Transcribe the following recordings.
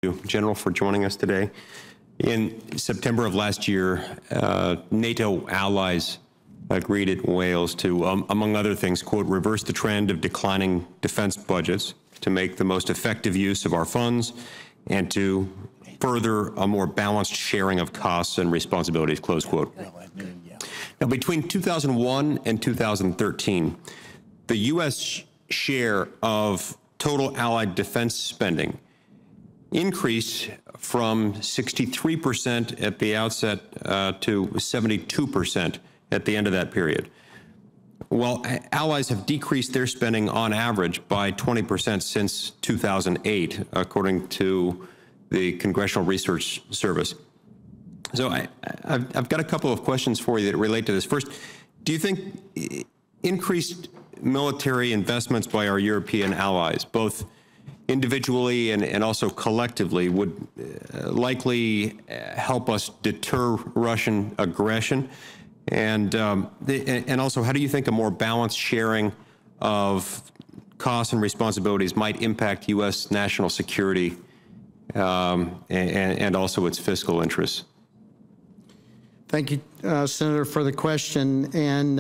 you, General, for joining us today. In September of last year, NATO allies agreed at Wales to, among other things, quote, reverse the trend of declining defense budgets to make the most effective use of our funds and to further a more balanced sharing of costs and responsibilities, close quote. Now, between 2001 and 2013, the U.S. share of total allied defense spending increased from 63% at the outset to 72% at the end of that period. While allies have decreased their spending on average by 20% since 2008, according to the Congressional Research Service. So I've got a couple of questions for you that relate to this. First, do you think increased military investments by our European allies, both individually and also collectively, would likely help us deter Russian aggression? And also, how do you think a more balanced sharing of costs and responsibilities might impact U.S. national security and also its fiscal interests? Thank you, Senator, for the question. And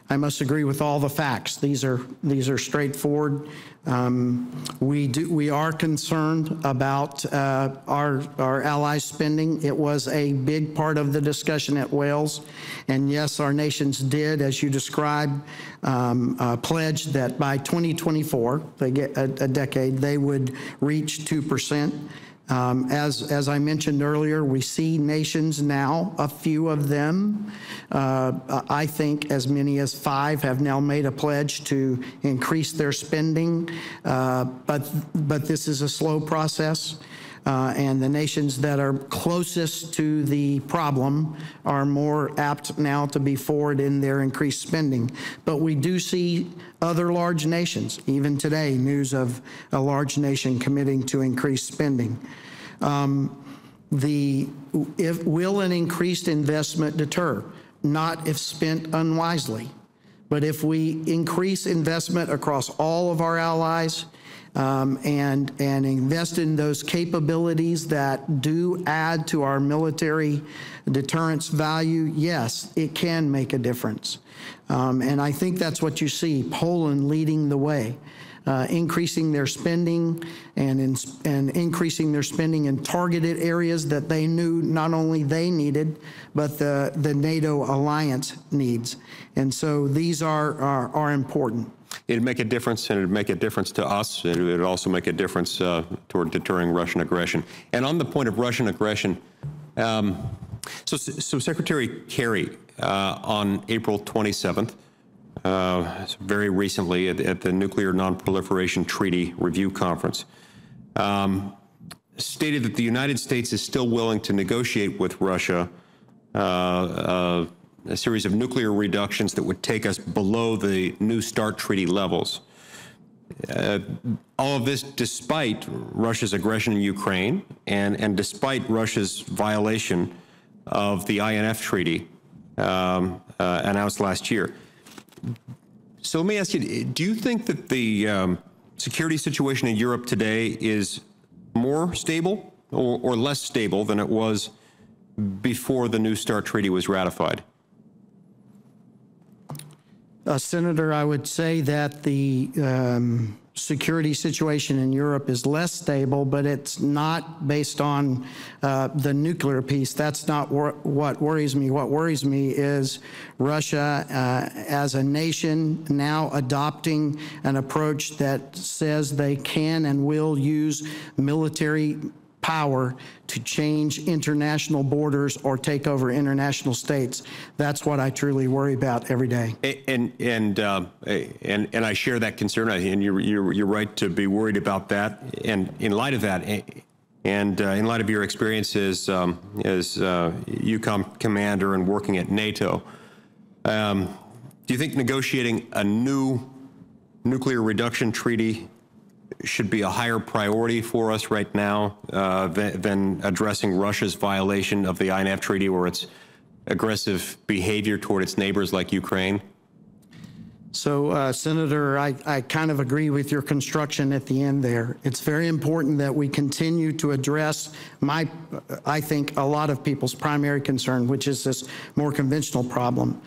I must agree with all the facts. These are straightforward. We are concerned about our allies' spending. It was a big part of the discussion at Wales, and yes, our nations did, as you described, pledge that by 2024, a decade, they would reach 2%. As I mentioned earlier, we see nations now, a few of them, I think as many as 5 have now made a pledge to increase their spending, but this is a slow process. And the nations that are closest to the problem are more apt now to be forward in their increased spending. But we do see other large nations, even today, news of a large nation committing to increased spending. Will an increased investment deter? Not if spent unwisely, but if we increase investment across all of our allies, and invest in those capabilities that do add to our military deterrence value, yes, it can make a difference. And I think that's what you see, Poland leading the way, increasing their spending and increasing their spending in targeted areas that they knew not only they needed, but the NATO alliance needs. And so these are important. It'd make a difference, and it'd make a difference to us. It would also make a difference toward deterring Russian aggression. And on the point of Russian aggression, so Secretary Kerry on April 27th, very recently at the Nuclear Non-Proliferation Treaty Review Conference, stated that the United States is still willing to negotiate with Russia a series of nuclear reductions that would take us below the New START treaty levels. All of this despite Russia's aggression in Ukraine and despite Russia's violation of the INF treaty announced last year. So let me ask you, do you think that the security situation in Europe today is more stable or less stable than it was before the New START treaty was ratified? Senator, I would say that the security situation in Europe is less stable, but it's not based on the nuclear piece. That's not what worries me. What worries me is Russia as a nation now adopting an approach that says they can and will use military power to change international borders or take over international states. That's what I truly worry about every day. And I share that concern, and you're right to be worried about that. And in light of that, and in light of your experience as EUCOM commander and working at NATO, do you think negotiating a new nuclear reduction treaty should be a higher priority for us right now than addressing Russia's violation of the INF treaty or its aggressive behavior toward its neighbors like Ukraine? So, Senator, I kind of agree with your construction at the end there. It's very important that we continue to address I think, a lot of people's primary concern, which is this more conventional problem.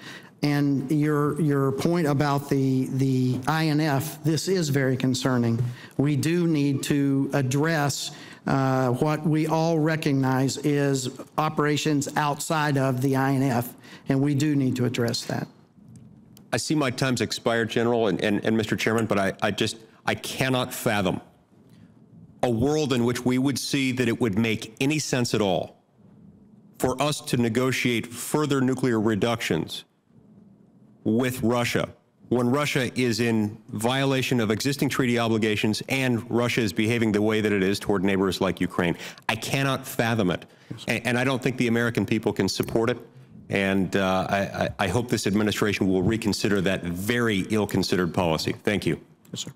And your point about the INF, this is very concerning. We do need to address what we all recognize is operations outside of the INF, and we do need to address that. I see my time's expired, General, and Mr. Chairman, but I cannot fathom a world in which we would see that it would make any sense at all for us to negotiate further nuclear reductions with Russia when Russia is in violation of existing treaty obligations and Russia is behaving the way that it is toward neighbors like Ukraine. I cannot fathom it, and I don't think the American people can support it. And I hope this administration will reconsider that very ill-considered policy. Thank you. Yes, sir.